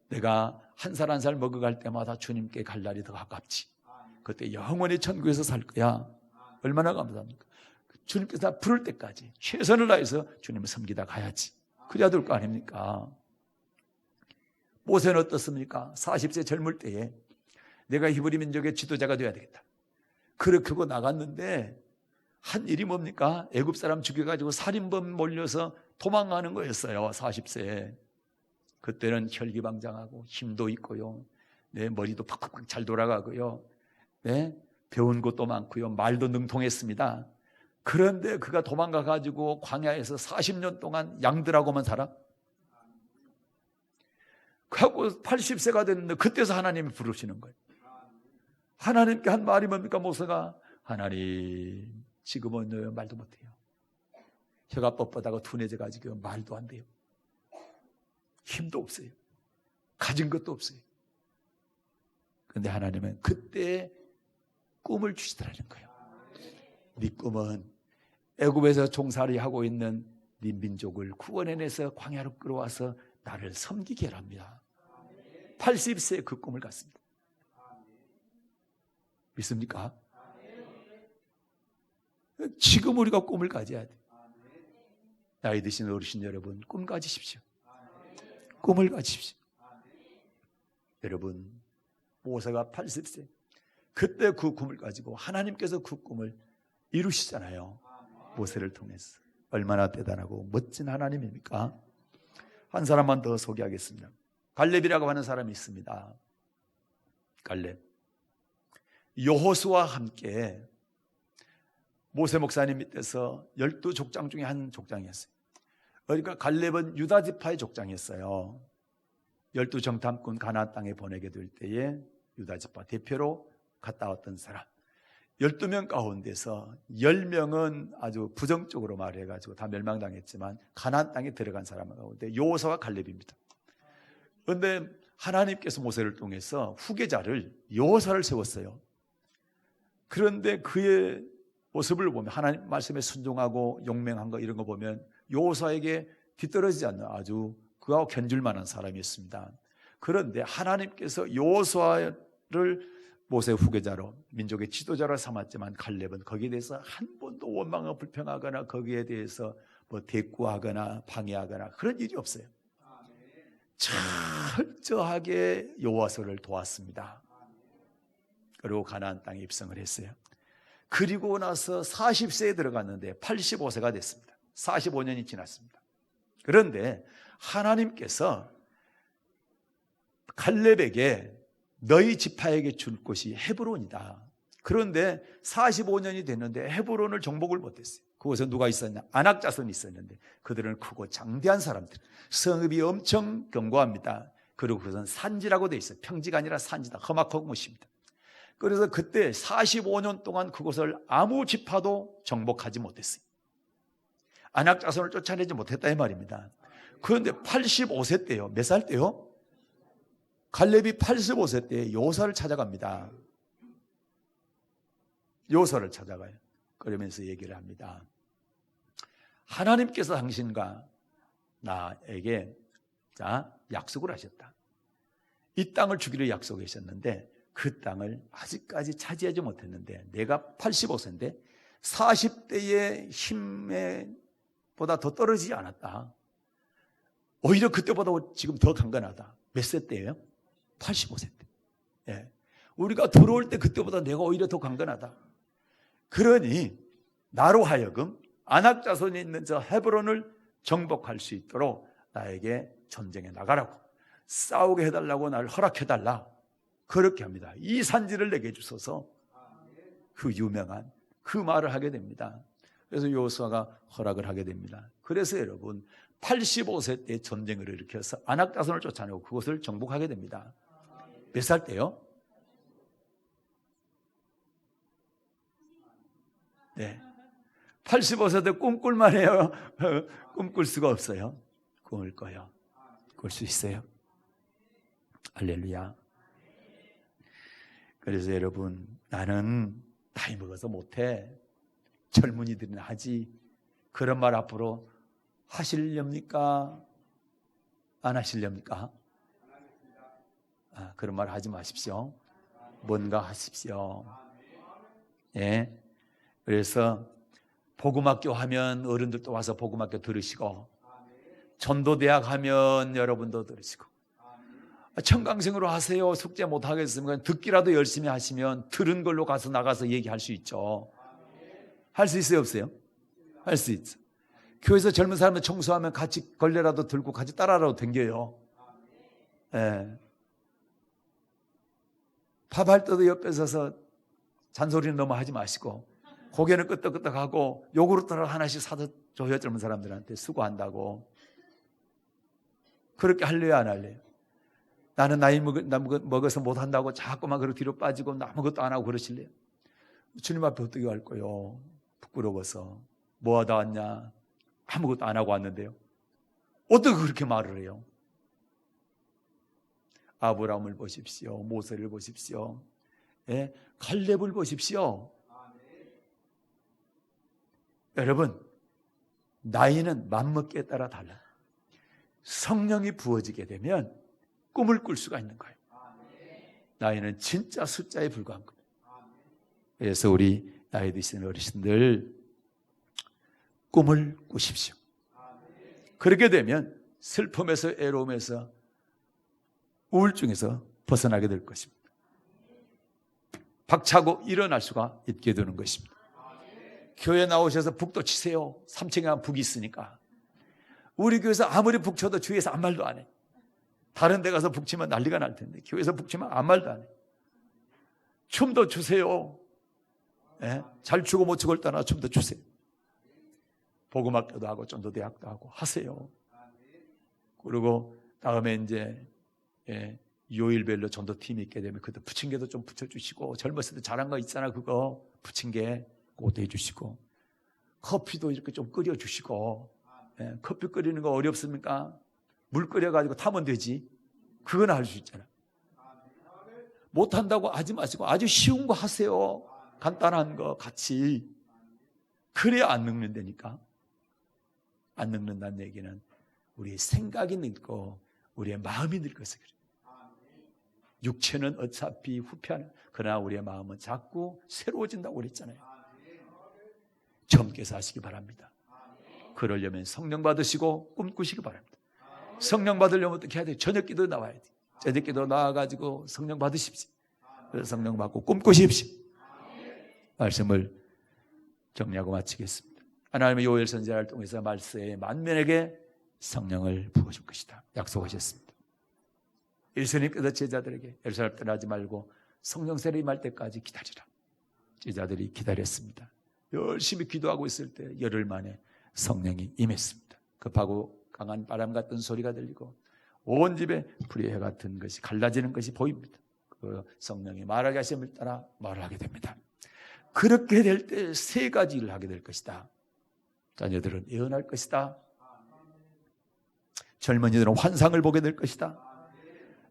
내가 한 살 한 살 먹어갈 때마다 주님께 갈 날이 더 가깝지. 그때 영원히 천국에서 살 거야. 얼마나 감사합니까? 주님께서 나 부를 때까지 최선을 다해서 주님을 섬기다 가야지. 그래야 될 거 아닙니까? 모세는 어떻습니까? 40세 젊을 때에 내가 히브리 민족의 지도자가 되어야 되겠다. 그렇게 하고 나갔는데 한 일이 뭡니까? 애굽 사람 죽여가지고 살인범 몰려서 도망가는 거였어요. 40세에. 그때는 혈기방장하고 힘도 있고요. 머리도 팍팍팍 잘 돌아가고요. 배운 것도 많고요. 말도 능통했습니다. 그런데 그가 도망가가지고 광야에서 40년 동안 양들하고만 살아? 하고 80세가 됐는데 그때서 하나님이 부르시는 거예요. 하나님께 한 말이 뭡니까? 모세가 하나님 지금은 말도 못해요. 혀가 뻣뻣하고 둔해져가지고 말도 안 돼요. 힘도 없어요. 가진 것도 없어요. 그런데 하나님은 그때 꿈을 주시더라는 거예요. 네 꿈은 애굽에서 종살이 하고 있는 네 민족을 구원해내서 광야로 끌어와서 나를 섬기게 합니다. 80세에 그 꿈을 갖습니다. 믿습니까? 지금 우리가 꿈을 가져야 돼. 나이 드신 어르신 여러분, 꿈 가지십시오. 꿈을 가지십시오. 여러분, 모세가 80세 그때 그 꿈을 가지고 하나님께서 그 꿈을 이루시잖아요. 모세를 통해서. 얼마나 대단하고 멋진 하나님입니까? 한 사람만 더 소개하겠습니다. 갈렙이라고 하는 사람이 있습니다. 갈렙. 여호수아와 함께 모세 목사님 밑에서 12족장 중에 한 족장이었어요. 그러니까 갈렙은 유다 지파의 족장이었어요. 12정탐꾼 가나안 땅에 보내게 될 때에 유다 지파 대표로 갔다 왔던 사람. 12명 가운데서 10명은 아주 부정적으로 말해가지고 다 멸망당했지만 가나안 땅에 들어간 사람 가운데 여호수아와 갈렙입니다. 그런데 하나님께서 모세를 통해서 후계자를 여호수아를 세웠어요. 그런데 그의 모습을 보면 하나님 말씀에 순종하고 용맹한 거 이런 거 보면 여호수아에게 뒤떨어지지 않는 아주 그하고 견줄 만한 사람이었습니다. 그런데 하나님께서 여호수아를 모세 후계자로 민족의 지도자로 삼았지만 갈렙은 거기에 대해서 한 번도 원망하고 불평하거나 거기에 대해서 뭐 대꾸하거나 방해하거나 그런 일이 없어요. 철저하게 여호수아를 도왔습니다. 그리고 가나안 땅에 입성을 했어요. 그리고 나서 40세에 들어갔는데 85세가 됐습니다. 45년이 지났습니다. 그런데 하나님께서 갈렙에게 너희 지파에게 줄 곳이 헤브론이다. 그런데 45년이 됐는데 헤브론을 정복을 못했어요. 그곳에 누가 있었냐? 아낙 자손이 있었는데 그들은 크고 장대한 사람들, 성읍이 엄청 견고합니다. 그리고 그것은 산지라고 되어 있어요. 평지가 아니라 산지다. 험악한 곳입니다. 그래서 그때 45년 동안 그곳을 아무 지파도 정복하지 못했어요. 아낙 자손을 쫓아내지 못했다 이 말입니다. 그런데 85세 때요. 몇 살 때요? 갈렙이 85세 때 여호수아를 찾아갑니다. 여호수아를 찾아가요. 그러면서 얘기를 합니다. 하나님께서 당신과 나에게 약속을 하셨다. 이 땅을 주기로 약속하셨는데 그 땅을 아직까지 차지하지 못했는데 내가 85세인데 40대의 힘에 보다 더 떨어지지 않았다. 오히려 그때보다 지금 더 강건하다. 몇 세 때예요? 85세 때. 예. 우리가 들어올 때 그때보다 내가 오히려 더 강건하다. 그러니 나로 하여금 아낙 자손이 있는 저 헤브론을 정복할 수 있도록 나에게 전쟁에 나가라고, 싸우게 해달라고 나를 허락해달라. 그렇게 합니다. 이 산지를 내게 주소서. 그 유명한 그 말을 하게 됩니다. 그래서 여호수아가 허락을 하게 됩니다. 그래서 여러분 85세 때 전쟁을 일으켜서 아낙 자손을 쫓아내고 그곳을 정복하게 됩니다. 몇 살 때요? 네. 85세 때 꿈꿀만 해요. 꿈꿀 수가 없어요. 꿈을 꿔요. 꿀 수 있어요. 할렐루야. 그래서 여러분, 나는 나이 먹어서 못해. 젊은이들은 하지. 그런 말 앞으로 하시렵니까? 안 하시렵니까? 그런 말 하지 마십시오. 뭔가 하십시오. 예. 그래서 복음학교 하면 어른들도 와서 복음학교 들으시고, 전도대학 하면 여러분도 들으시고, 청강생으로 하세요. 숙제 못 하겠으면 듣기라도 열심히 하시면 들은 걸로 가서 나가서 얘기할 수 있죠. 할 수 있어요, 없어요? 할 수 있죠. 교회에서 젊은 사람들 청소하면 같이 걸레라도 들고 같이 따라라도 댕겨요. 예. 밥할 때도 옆에 서서 잔소리는 너무 하지 마시고 고개는 끄덕끄덕하고 요구르트를 하나씩 사서 줘요. 젊은 사람들한테 수고한다고. 그렇게 할래요, 안 할래요? 나는 나이 먹어서 못한다고 자꾸만 그렇게 뒤로 빠지고 아무것도 안 하고 그러실래요? 주님 앞에 어떻게 할 거요? 부끄러워서. 뭐 하다 왔냐? 아무것도 안 하고 왔는데요. 어떻게 그렇게 말을 해요? 아브라함을 보십시오. 모세를 보십시오. 예? 갈렙을 보십시오. 여러분, 나이는 맘먹기에 따라 달라요. 성령이 부어지게 되면 꿈을 꿀 수가 있는 거예요. 나이는 진짜 숫자에 불과한 거예요. 그래서 우리 나이 드신 어르신들 꿈을 꾸십시오. 그렇게 되면 슬픔에서 애로움에서 우울증에서 벗어나게 될 것입니다. 박차고 일어날 수가 있게 되는 것입니다. 교회 나오셔서 북도 치세요. 3층에 북이 있으니까. 우리 교회에서 아무리 북 쳐도 주위에서 아무 말도 안 해. 다른 데 가서 북치면 난리가 날 텐데 교회에서 북치면 아무 말도 안 해. 춤도 주세요. 예? 잘 추고 못 추고를 떠나 춤도 주세요. 복음학교도 하고 전도대학도 하고 하세요. 그리고 다음에 이제 요일별로 전도팀이 있게 되면 그것도 부침개도 좀 붙여주시고, 젊었을 때 잘한 거 있잖아, 그거 부침개 그것도 해주시고, 커피도 이렇게 좀 끓여주시고. 커피 끓이는 거 어렵습니까? 물 끓여가지고 타면 되지. 그건 할 수 있잖아. 못한다고 하지 마시고 아주 쉬운 거 하세요. 간단한 거 같이. 그래야 안 늙는다니까. 안 늙는다는 얘기는 우리의 생각이 늙고 우리의 마음이 늙어서 그래요. 육체는 어차피 후패하는, 그러나 우리의 마음은 자꾸 새로워진다고 그랬잖아요. 젊게 사시기 바랍니다. 그러려면 성령 받으시고 꿈꾸시기 바랍니다. 성령 받으려면 어떻게 해야 돼요? 저녁기도 나와야 돼요. 저녁기도 나와가지고 성령 받으십시오. 그래서 성령 받고 꿈꾸십시오. 말씀을 정리하고 마치겠습니다. 하나님의 요엘 선지자를 통해서 말세에 만민에게 성령을 부어줄 것이다 약속하셨습니다. 예수님께서 제자들에게 예루살렘 떠나지 말고 성령 세례 임할 때까지 기다리라. 제자들이 기다렸습니다. 열심히 기도하고 있을 때 열흘 만에 성령이 임했습니다. 급하고 강한 바람 같은 소리가 들리고 온 집에 불의 같은 것이 갈라지는 것이 보입니다. 그 성령이 말하게 하심을 따라 말을 하게 됩니다. 그렇게 될 때 세 가지 일을 하게 될 것이다. 자녀들은 예언할 것이다. 젊은이들은 환상을 보게 될 것이다.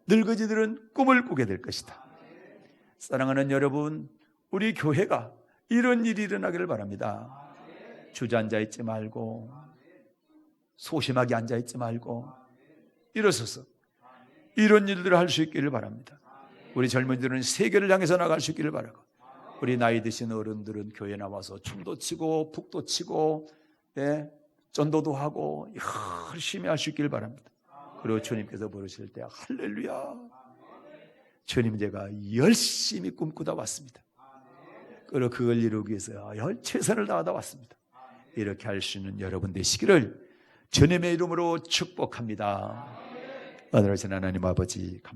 늙은이들은 꿈을 꾸게 될 것이다. 사랑하는 여러분, 우리 교회가 이런 일이 일어나기를 바랍니다. 주저앉아 있지 말고, 소심하게 앉아 있지 말고 일어서서 이런 일들을 할 수 있기를 바랍니다. 우리 젊은이들은 세계를 향해서 나갈 수 있기를 바라고, 우리 나이 드신 어른들은 교회 나와서 춤도 추고 북도 치고 전도도 하고 열심히 할 수 있기를 바랍니다. 그리고 주님께서 부르실 때 할렐루야, 주님 제가 열심히 꿈꾸다 왔습니다. 그리고 그걸 이루기 위해서 최선을 다하다 왔습니다. 이렇게 할 수 있는 여러분 되시기를 주님의 이름으로 축복합니다. 오늘 오신 하나님 아버지 감사합니다.